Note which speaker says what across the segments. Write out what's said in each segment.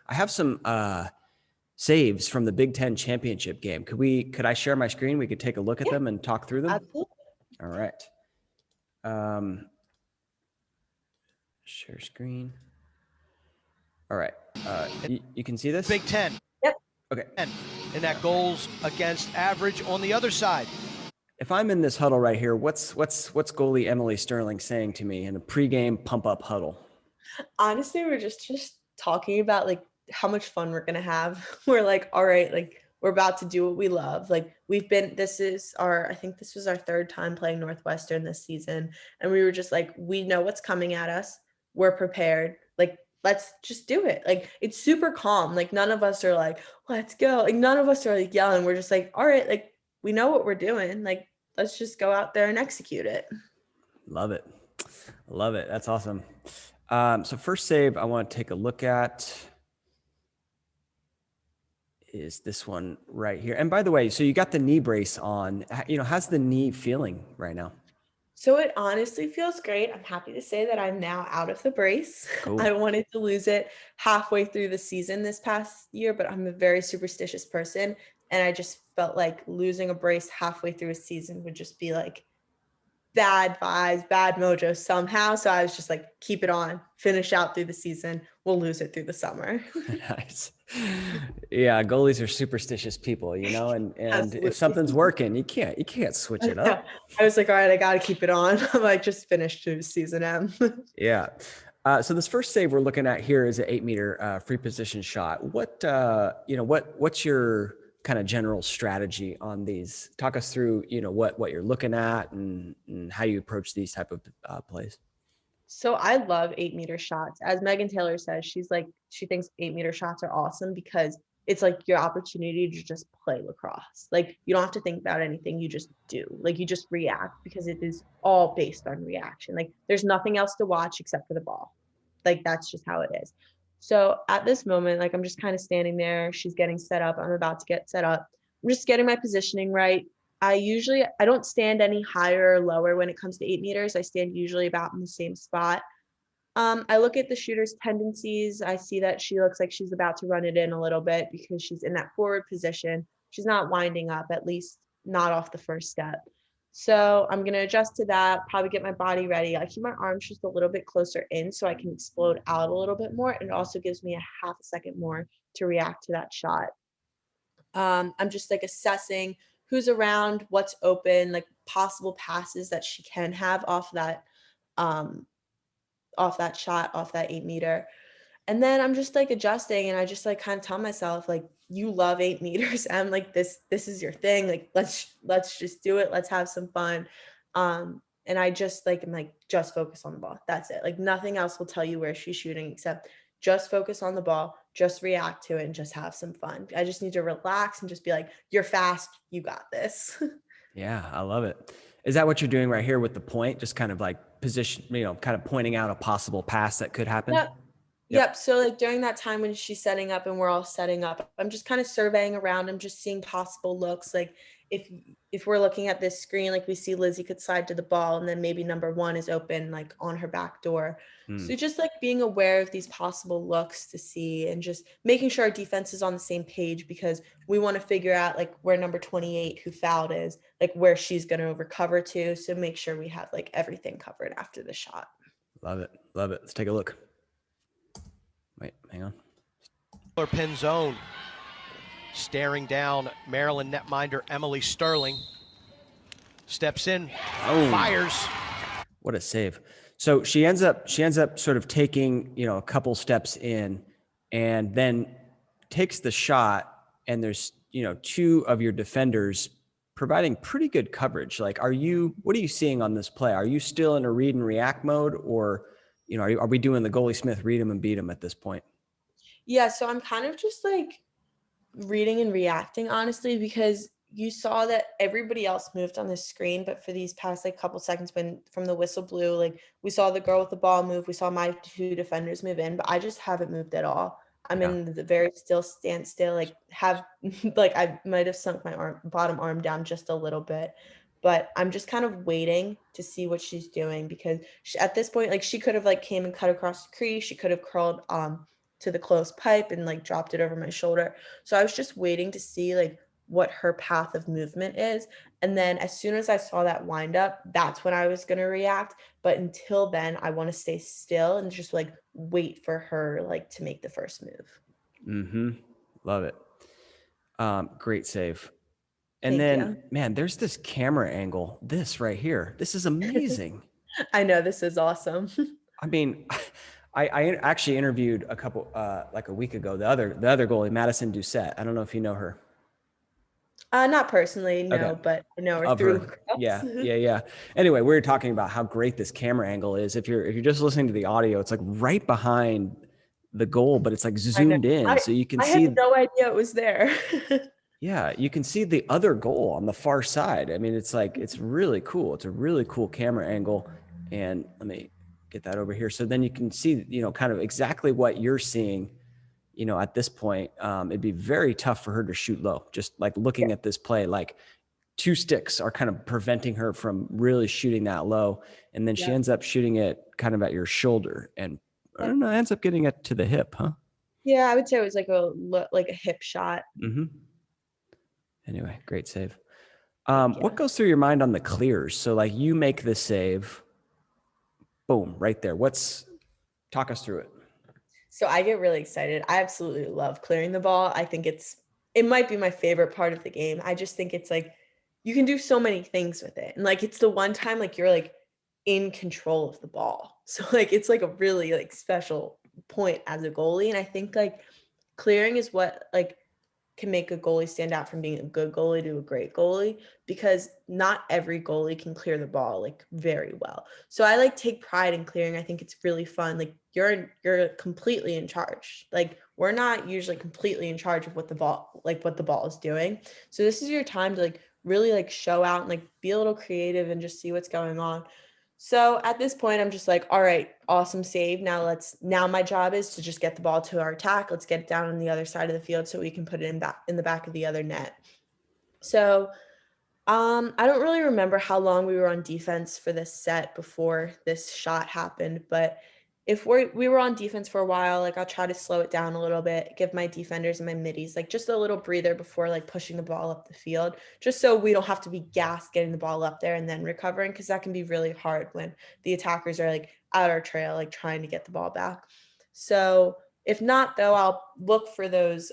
Speaker 1: I have some saves from the Big Ten championship game. Could I share my screen? We could take a look at them and talk through them.
Speaker 2: Absolutely.
Speaker 1: All right. Share screen. All right. You can see this?
Speaker 3: Big Ten.
Speaker 2: Yep.
Speaker 1: Okay.
Speaker 3: And that goals against average on the other side.
Speaker 1: If I'm in this huddle right here, what's goalie Emily Sterling saying to me in a pregame pump up huddle?
Speaker 2: Honestly, we're just talking about like how much fun we're gonna have. We're like, all right, like we're about to do what we love. Like I think this was our third time playing Northwestern this season. And we were just like, we know what's coming at us. We're prepared. Like, let's just do it. Like, it's super calm. Like, none of us are like, let's go. Like, none of us are like yelling. We're just like, all right, like we know what we're doing. Like, let's just go out there and execute it.
Speaker 1: Love it. Love it. That's awesome. So first save I want to take a look at is this one right here. And by the way, so you got the knee brace on, how's the knee feeling right now?
Speaker 2: So it honestly feels great. I'm happy to say that I'm now out of the brace.
Speaker 1: Cool.
Speaker 2: I wanted to lose it halfway through the season this past year, but I'm a very superstitious person. And I just felt like losing a brace halfway through a season would just be like bad vibes, bad mojo somehow. So I was just like, keep it on, finish out through the season. We'll lose it through the summer.
Speaker 1: Nice. Yeah, goalies are superstitious people, and if something's working, you can't switch it up.
Speaker 2: I was like, all right, I got to keep it on. I'm like, just finish through season M.
Speaker 1: Yeah. So this first save we're looking at here is an 8-meter free position shot. What's your kind of general strategy on these? Talk us through, what you're looking at and how you approach these type of plays.
Speaker 2: So I love 8-meter shots. As Megan Taylor says, she thinks 8-meter shots are awesome because it's like your opportunity to just play lacrosse. Like you don't have to think about anything. You just do. Like you just react because it is all based on reaction. Like there's nothing else to watch except for the ball. Like that's just how it is. So at this moment, like I'm just kind of standing there. She's getting set up. I'm about to get set up. I'm just getting my positioning right. I don't stand any higher or lower when it comes to 8 meters. I stand usually about in the same spot. I look at the shooter's tendencies. I see that she looks like she's about to run it in a little bit because she's in that forward position. She's not winding up, at least not off the first step. So I'm going to adjust to that, probably get my body ready. I keep my arms just a little bit closer in so I can explode out a little bit more. And it also gives me a half a second more to react to that shot. I'm just like assessing who's around, what's open, like possible passes that she can have off that shot, off that 8-meter. And then I'm just like adjusting and I just like kind of tell myself like, you love 8 meters. I'm like, this is your thing. Like, let's just do it. Let's have some fun. And I just like, I'm like, just focus on the ball. That's it. Like nothing else will tell you where she's shooting except just focus on the ball, just react to it and just have some fun. I just need to relax and just be like, you're fast. You got this.
Speaker 1: Yeah, I love it. Is that what you're doing right here with the point? Just kind of like position, kind of pointing out a possible pass that could happen?
Speaker 2: Yep. So like during that time when she's setting up and we're all setting up, I'm just kind of surveying around. I'm just seeing possible looks. Like if we're looking at this screen, like we see Lizzie could slide to the ball and then maybe number 1 is open like on her back door. So just like being aware of these possible looks to see and just making sure our defense is on the same page because we want to figure out like where number 28 who fouled is, like where she's going to recover to. So make sure we have like everything covered after the shot.
Speaker 1: Love it. Love it. Let's take a look. Wait, hang on.
Speaker 3: Pin zone. Staring down Maryland netminder Emily Sterling. Steps in, fires.
Speaker 1: What a save. So she ends up sort of taking, a couple steps in and then takes the shot and there's, 2 of your defenders providing pretty good coverage. Like, what are you seeing on this play? Are you still in a read and react mode or, are we doing the goalie Smith read him and beat him at this point?
Speaker 2: Yeah. So I'm kind of just like reading and reacting, honestly, because you saw that everybody else moved on the screen, but for these past like couple seconds when from the whistle blew, like we saw the girl with the ball move, we saw my 2 defenders move in, but I just haven't moved at all. I'm in the very standstill, like like I might have sunk my bottom arm down just a little bit, but I'm just kind of waiting to see what she's doing because at this point, like she could have like came and cut across the crease. She could have curled to the close pipe and like dropped it over my shoulder. So I was just waiting to see like what her path of movement is. And then as soon as I saw that wind up, that's when I was going to react. But until then, I want to stay still and just like wait for her like to make the first move.
Speaker 1: Mm-hmm. Love it. Great save. And
Speaker 2: Thank
Speaker 1: then,
Speaker 2: you.
Speaker 1: man, there's this camera angle. This right here. This is amazing.
Speaker 2: I know this is awesome.
Speaker 1: I mean, I actually interviewed a couple like a week ago the other goalie, Madison Doucette. I don't know if you know her.
Speaker 2: Not personally,
Speaker 1: Okay.
Speaker 2: no, but I know her
Speaker 1: Of
Speaker 2: through
Speaker 1: her.
Speaker 2: lacrosse.
Speaker 1: Yeah. Anyway, we were talking about how great this camera angle is. If you're just listening to the audio, it's like right behind the goal, but it's like
Speaker 2: I know.
Speaker 1: zoomed in, so you can
Speaker 2: I had
Speaker 1: see.
Speaker 2: no idea it was there.
Speaker 1: Yeah, you can see the other goal on the far side. I mean, it's like it's really cool. It's a really cool camera angle, and let me get that over here. So then you can see, kind of exactly what you're seeing. At this point, it'd be very tough for her to shoot low. Just like looking at this play, like two sticks are kind of preventing her from really shooting that low. And then she
Speaker 2: Yep.
Speaker 1: ends up shooting it kind of at your shoulder and I don't know, ends up getting it to the hip, huh?
Speaker 2: Yeah, I would say it was like a hip shot.
Speaker 1: Mm-hmm. Anyway, great save.
Speaker 2: Thank
Speaker 1: What
Speaker 2: you.
Speaker 1: goes through your mind on the clears? So like you make the save, boom, right there. Talk us through it.
Speaker 2: So I get really excited. I absolutely love clearing the ball. I think it might be my favorite part of the game. I just think it's like you can do so many things with it. And like it's the one time like you're like in control of the ball. So like it's like a really like special point as a goalie. And I think like clearing is what like can make a goalie stand out from being a good goalie to a great goalie, because not every goalie can clear the ball like very well. So I like take pride in clearing. I think it's really fun. Like you're completely in charge. Like we're not usually completely in charge of what the ball is doing. So this is your time to like really like show out and like be a little creative and just see what's going on. So at this point, I'm just like, all right, awesome save. Now my job is to just get the ball to our attack. Let's get it down on the other side of the field so we can put it in the back of the other net. So I don't really remember how long we were on defense for this set before this shot happened, but if we were on defense for a while, like I'll try to slow it down a little bit, give my defenders and my middies like just a little breather before like pushing the ball up the field, just so we don't have to be gassed getting the ball up there and then recovering, because that can be really hard when the attackers are like out our trail, like trying to get the ball back. So if not, though, I'll look for those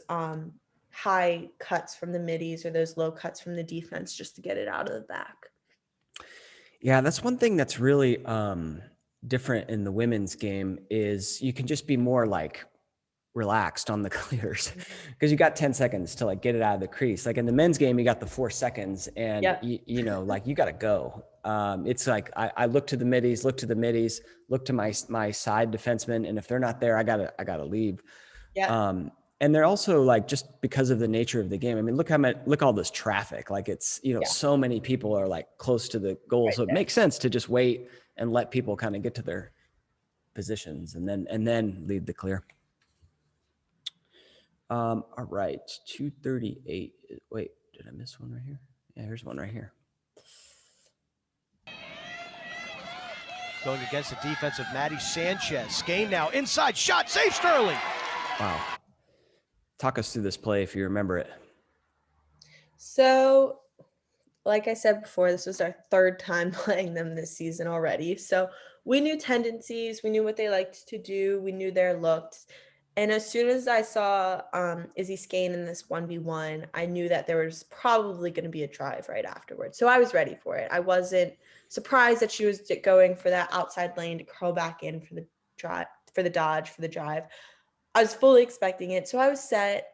Speaker 2: high cuts from the middies or those low cuts from the defense just to get it out of the back.
Speaker 1: Yeah, that's one thing that's really different in the women's game is you can just be more like relaxed on the clears because you got 10 seconds to like get it out of the crease. Like in the men's game, you got the 4 seconds and
Speaker 2: Yep.
Speaker 1: like you got to go. It's like, I look to the middies, look to my side defensemen. And if they're not there, I gotta leave.
Speaker 2: Yeah.
Speaker 1: And they're also like, just because of the nature of the game. I mean, look all this traffic. Like it's,
Speaker 2: Yeah.
Speaker 1: so many people are like close to the goal.
Speaker 2: Right
Speaker 1: So it
Speaker 2: there.
Speaker 1: makes sense to just wait and let people kind of get to their positions and then lead the clear. All right. 238. Wait, did I miss one right here? Yeah, here's one right here.
Speaker 3: Going against the defense of Maddie Sanchez. Skane now inside shot, save Sterling.
Speaker 1: Wow. Talk us through this play if you remember it.
Speaker 2: So, like I said before, this was our third time playing them this season already. So we knew tendencies, we knew what they liked to do, we knew their looks. And as soon as I saw Izzy Skane in this 1v1, I knew that there was probably going to be a drive right afterwards. So I was ready for it. I wasn't surprised that she was going for that outside lane to curl back in for the drive, for the dodge, for the drive. I was fully expecting it. So I was set.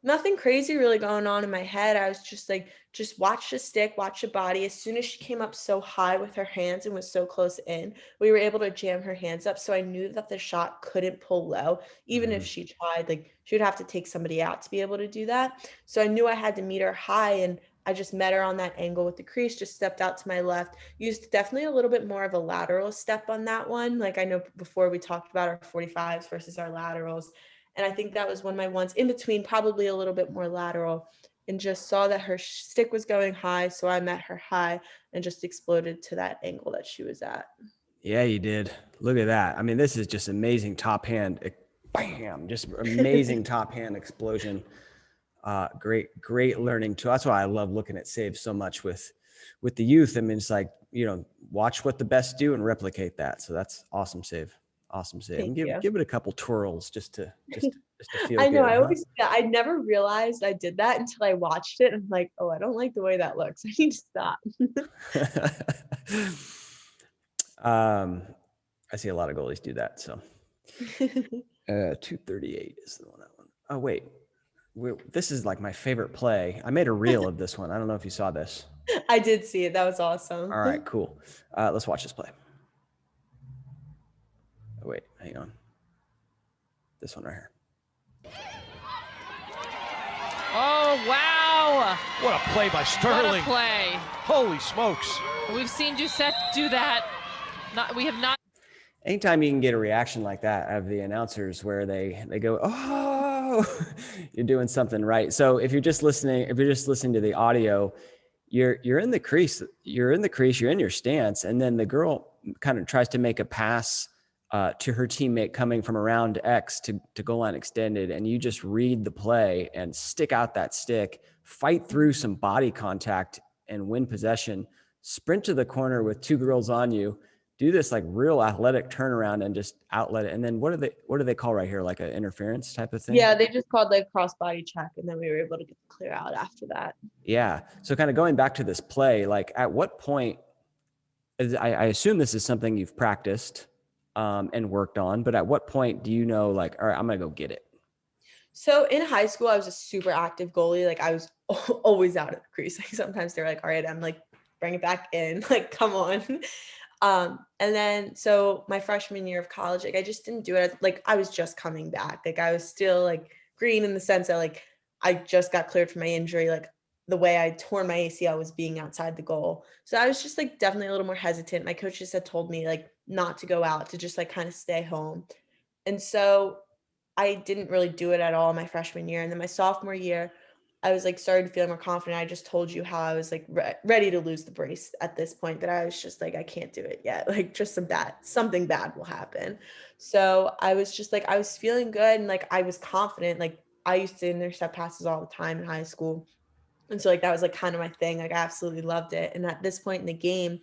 Speaker 2: Nothing crazy really going on in my head. I was just like, just watch the stick, watch the body. As soon as she came up so high with her hands and was so close in, we were able to jam her hands up. So I knew that the shot couldn't pull low. Even if she tried, like she would have to take somebody out to be able to do that. So I knew I had to meet her high, and I just met her on that angle with the crease, just stepped out to my left, used definitely a little bit more of a lateral step on that one. Like I know before we talked about our 45s versus our laterals. And I think that was one of my ones in between, probably a little bit more lateral, and just saw that her stick was going high. So I met her high and just exploded to that angle that she was at.
Speaker 1: Yeah, you did. Look at that. I mean, this is just amazing top hand bam, just amazing top hand explosion. Great learning too. That's why I love looking at saves so much with the youth. I mean, it's like, watch what the best do and replicate that. So that's awesome save. Awesome save. And
Speaker 2: Thank you.
Speaker 1: give it a couple twirls just to feel
Speaker 2: I know.
Speaker 1: good.
Speaker 2: I
Speaker 1: Huh?
Speaker 2: always, yeah, I never realized I did that until I watched it. I'm like, oh, I don't like the way that looks. I need to stop.
Speaker 1: I see a lot of goalies do that. So 238 is the one. Oh, wait. This is like my favorite play. I made a reel of this one. I don't know if you saw this.
Speaker 2: I did see it. That was awesome.
Speaker 1: All right, cool. Let's watch this play. Oh, wait, hang on. This one right here.
Speaker 4: Oh, wow.
Speaker 3: What a play by
Speaker 4: What
Speaker 3: Sterling.
Speaker 4: a play.
Speaker 3: Holy smokes.
Speaker 4: We've seen Doucette do that. We have not.
Speaker 1: Anytime you can get a reaction like that out of the announcers where they go, oh, you're doing something right. So if you're just listening to the audio, you're in the crease, you're in your stance, and then the girl kind of tries to make a pass to her teammate coming from around X to goal line extended, and you just read the play and stick out that stick, fight through some body contact and win possession, sprint to the corner with two girls on you, do this like real athletic turnaround and just outlet it. And then what do they call right here? Like an interference type of thing?
Speaker 2: Yeah, they just called like cross body check, and then we were able to get the clear out after that.
Speaker 1: Yeah. So kind of going back to this play, like at what point, I assume this is something you've practiced and worked on, but at what point do you know, like, all right, I'm going to go get it?
Speaker 2: So in high school, I was a super active goalie. Like I was always out of the crease. Like sometimes they're like, all right, I'm like, bring it back in. Like, come on. And then, so my freshman year of college, like I just didn't do it. Like I was just coming back. Like I was still like green in the sense that like, I just got cleared from my injury. Like the way I tore my ACL was being outside the goal. So I was just like definitely a little more hesitant. My coaches had told me like not to go out, to just like kind of stay home. And so I didn't really do it at all my freshman year. And then my sophomore year, I was like started feeling more confident. I just told you how I was like ready to lose the brace at this point, that I was just like, I can't do it yet. Like just something bad will happen. So I was just like, I was feeling good. And like, I was confident. Like I used to intercept passes all the time in high school. And so like, that was like kind of my thing. Like I absolutely loved it. And at this point in the game,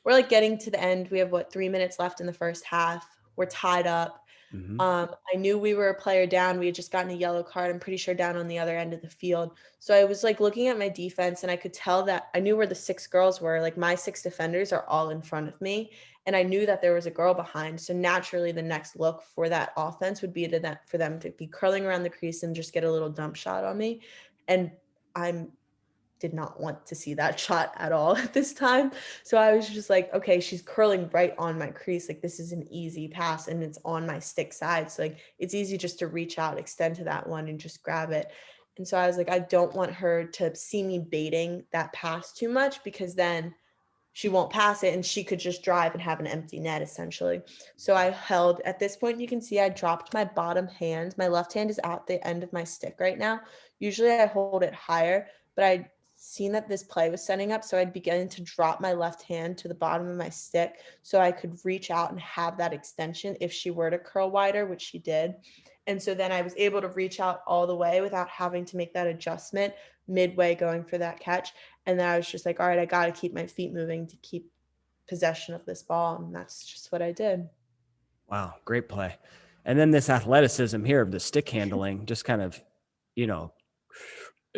Speaker 2: we're like getting to the end. We have 3 minutes left in the first half. We're tied up.
Speaker 1: Mm-hmm.
Speaker 2: I knew we were a player down. We had just gotten a yellow card, I'm pretty sure, down on the other end of the field. So I was like looking at my defense, and I could tell that I knew where the 6 girls were. Like my 6 defenders are all in front of me, and I knew that there was a girl behind. So naturally the next look for that offense would be for them to be curling around the crease and just get a little dump shot on me. And did not want to see that shot at all at this time. So I was just like, okay, she's curling right on my crease. Like this is an easy pass, and it's on my stick side. So like, it's easy just to reach out, extend to that one and just grab it. And so I was like, I don't want her to see me baiting that pass too much, because then she won't pass it and she could just drive and have an empty net essentially. So I held, at this point, you can see I dropped my bottom hand. My left hand is at the end of my stick right now. Usually I hold it higher, but I seen that this play was setting up, so I'd begin to drop my left hand to the bottom of my stick so I could reach out and have that extension if she were to curl wider, which she did. And so then I was able to reach out all the way without having to make that adjustment midway going for that catch. And then I was just like, all right, I got to keep my feet moving to keep possession of this ball. And that's just what I did.
Speaker 1: Wow, great play. And then this athleticism here of the stick handling, just kind of,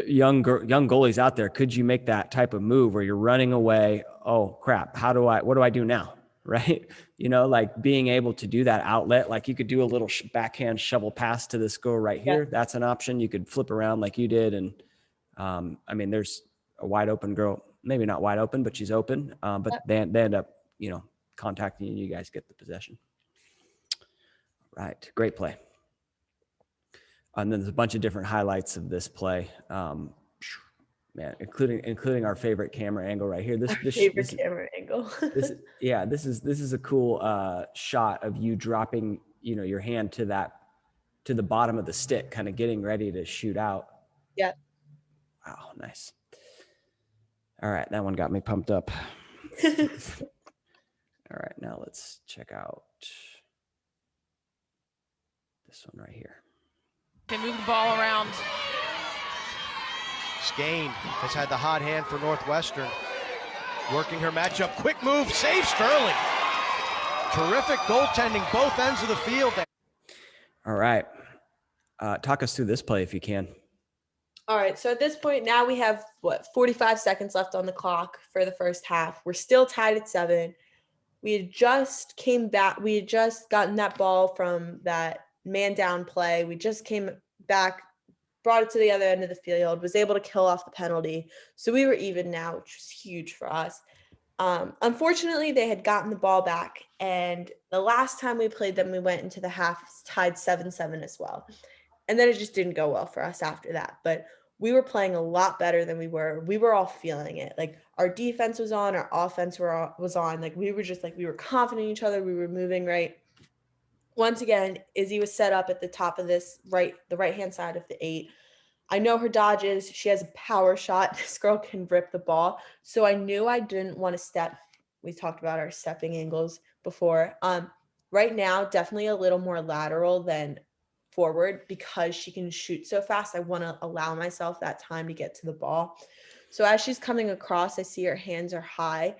Speaker 1: young goalies out there, could you make that type of move where you're running away? Oh crap, what do I do now? Right? Like being able to do that outlet, like you could do a little backhand shovel pass to this girl right here. Yeah. That's an option. You could flip around like you did. And I mean, there's a wide open girl, maybe not wide open, but she's open. But they end up, contacting you. You guys get the possession. Right. Great play. And then there's a bunch of different highlights of this play, man, including our favorite camera angle right here. This
Speaker 2: camera angle.
Speaker 1: This is a cool shot of you dropping, your hand to the bottom of the stick, kind of getting ready to shoot out.
Speaker 2: Yeah.
Speaker 1: Wow, nice. All right, that one got me pumped up. All right, now let's check out This one right here.
Speaker 4: They move the ball around.
Speaker 3: Skane has had the hot hand for Northwestern. Working her matchup, quick move, save Sterling. Terrific goaltending, both ends of the field.
Speaker 1: All right. Talk us through this play if you can.
Speaker 2: All right, so at this point now we have 45 seconds left on the clock for the first half. We're still tied at 7. We had just came back. We had just gotten that ball from that man down play. We just came back, brought it to the other end of the field, was able to kill off the penalty. So we were even now, which was huge for us. Unfortunately, they had gotten the ball back, and the last time we played them, we went into the half tied 7-7 as well. And then it just didn't go well for us after that. But we were playing a lot better than we were. We were all feeling it. Like our defense was on, our offense was on. Like we were just like, we were confident in each other. We were moving right. Once again, Izzy was set up at the top of the right-hand side of the 8. I know her dodges. She has a power shot. This girl can rip the ball. So I knew I didn't want to step. We talked about our stepping angles before. Right now, definitely a little more lateral than forward because she can shoot so fast. I want to allow myself that time to get to the ball. So as she's coming across, I see her hands are high.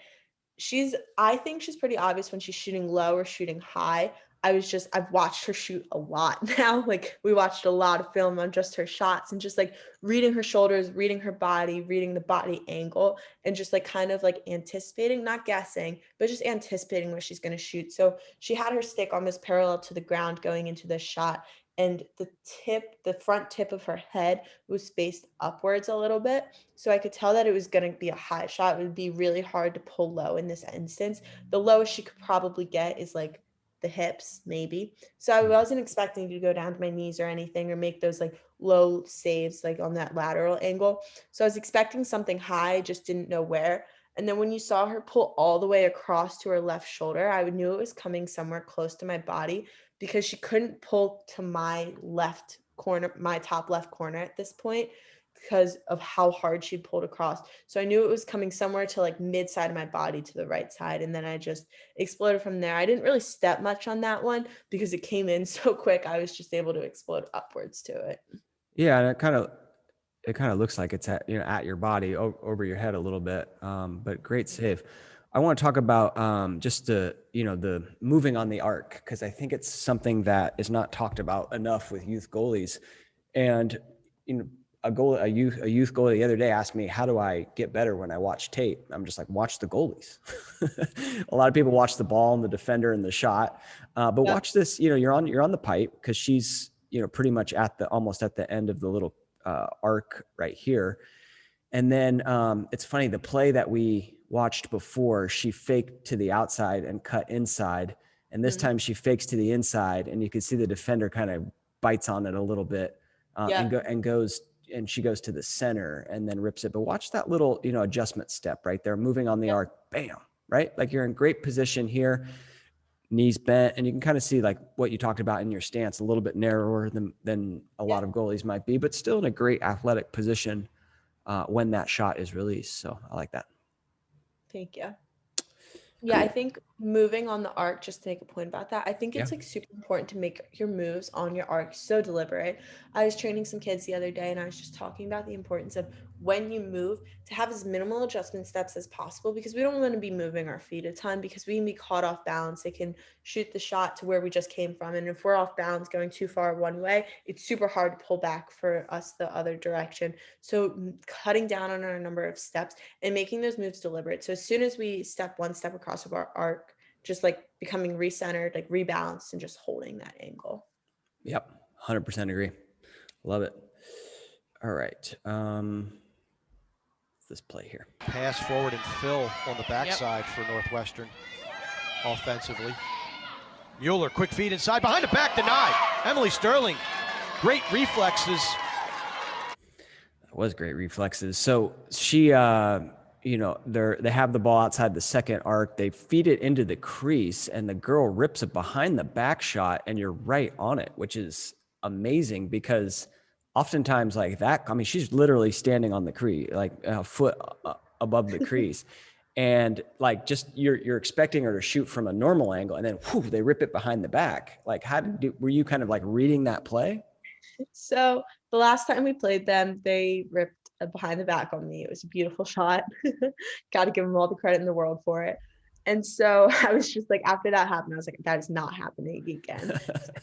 Speaker 2: I think she's pretty obvious when she's shooting low or shooting high. I've watched her shoot a lot now. Like we watched a lot of film on just her shots and just like reading her shoulders, reading her body, reading the body angle, and just like kind of like anticipating, not guessing, but just anticipating where she's going to shoot. So she had her stick almost parallel to the ground going into this shot. And the front tip of her head was faced upwards a little bit. So I could tell that it was going to be a high shot. It would be really hard to pull low in this instance. The lowest she could probably get is like the hips, maybe. So I wasn't expecting to go down to my knees or anything or make those like low saves like on that lateral angle. So I was expecting something high, just didn't know where. And then when you saw her pull all the way across to her left shoulder, I knew it was coming somewhere close to my body because she couldn't pull to my left corner, my top left corner at this point because of how hard she pulled across. So I knew it was coming somewhere to like mid side of my body to the right side. And then I just exploded from there. I didn't really step much on that one because it came in so quick. I was just able to explode upwards to it.
Speaker 1: Yeah, and it kind of looks like it's at your body over your head a little bit. But great save. I want to talk about just the moving on the arc because I think it's something that is not talked about enough with youth goalies. And a youth goalie the other day asked me, how do I get better when I watch tape? I'm just like, watch the goalies. A lot of people watch the ball and the defender and the shot, but watch this. You're on the pipe because she's pretty much almost at the end of the little arc right here. And then it's funny, the play that we watched before, she faked to the outside and cut inside. And this time she fakes to the inside, and you can see the defender kind of bites on it a little bit and she goes to the center and then rips it. But watch that little, adjustment step right there, moving on the arc, bam, right? Like you're in great position here, knees bent, and you can kind of see like what you talked about in your stance, a little bit narrower than a lot of goalies might be, but still in a great athletic position when that shot is released. So I like that.
Speaker 2: Thank you. Yeah, I think moving on the arc, just to make a point about that, I think it's like super important to make your moves on your arc so deliberate. I was training some kids the other day and I was just talking about the importance of when you move to have as minimal adjustment steps as possible because we don't want to be moving our feet a ton because we can be caught off balance. It can shoot the shot to where we just came from. And if we're off balance going too far one way, it's super hard to pull back for us the other direction. So cutting down on our number of steps and making those moves deliberate. So as soon as we step one step across of our arc, just like becoming recentered, like rebalanced and just holding that angle.
Speaker 1: Yep. 100% agree. Love it. All right. This play here.
Speaker 3: Pass forward and fill on the backside for Northwestern offensively. Mueller, quick feed inside, behind the back, denied. Emily Sterling, great reflexes.
Speaker 1: That was great reflexes. So she, they have the ball outside the second arc. They feed it into the crease, and the girl rips it behind the back shot, and you're right on it, which is amazing because oftentimes like that, I mean, she's literally standing on the crease, like a foot above the crease. and like just you're expecting her to shoot from a normal angle, and then whew, they rip it behind the back. Like, were you kind of like reading that play?
Speaker 2: So the last time we played them, they ripped a behind the back on me. It was a beautiful shot. Got to give them all the credit in the world for it. And so I was just like, after that happened, I was like, that is not happening again.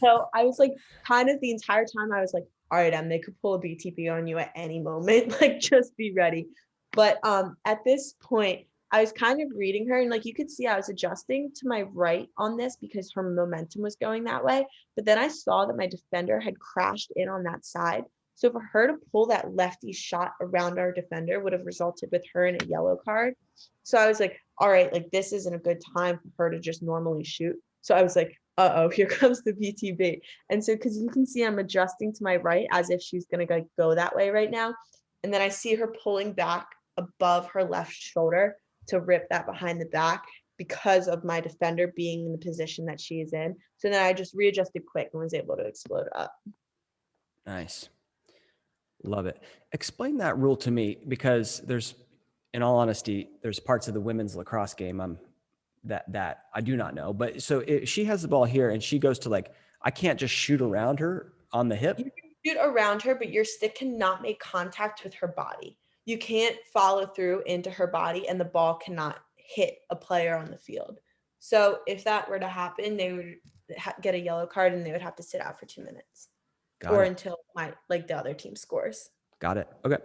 Speaker 2: So I was like, kind of the entire time, I was like, all right, Em, they could pull a BTB on you at any moment. Like, just be ready. But at this point, I was kind of reading her, and like you could see I was adjusting to my right on this because her momentum was going that way. But then I saw that my defender had crashed in on that side. So for her to pull that lefty shot around our defender would have resulted with her in a yellow card. So I was like, all right, like this isn't a good time for her to just normally shoot. So I was like, uh-oh, here comes the BTB. And so because you can see I'm adjusting to my right as if she's going to go that way right now. And then I see her pulling back above her left shoulder to rip that behind the back because of my defender being in the position that she is in. So then I just readjusted quick and was able to explode up.
Speaker 1: Nice. Love it. Explain that rule to me, because there's, in all honesty, there's parts of the women's lacrosse game that I do not know. But so if she has the ball here and she goes to like, I can't just shoot around her on the hip.
Speaker 2: You can shoot around her, but your stick cannot make contact with her body. You can't follow through into her body, and the ball cannot hit a player on the field. So if that were to happen, they would get a yellow card and they would have to sit out for 2 minutes.
Speaker 1: Got
Speaker 2: or
Speaker 1: it.
Speaker 2: until the other team scores.
Speaker 1: Got it. Okay.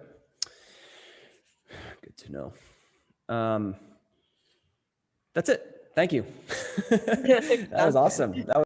Speaker 1: Good to know. That's it. Thank you. That was awesome. That was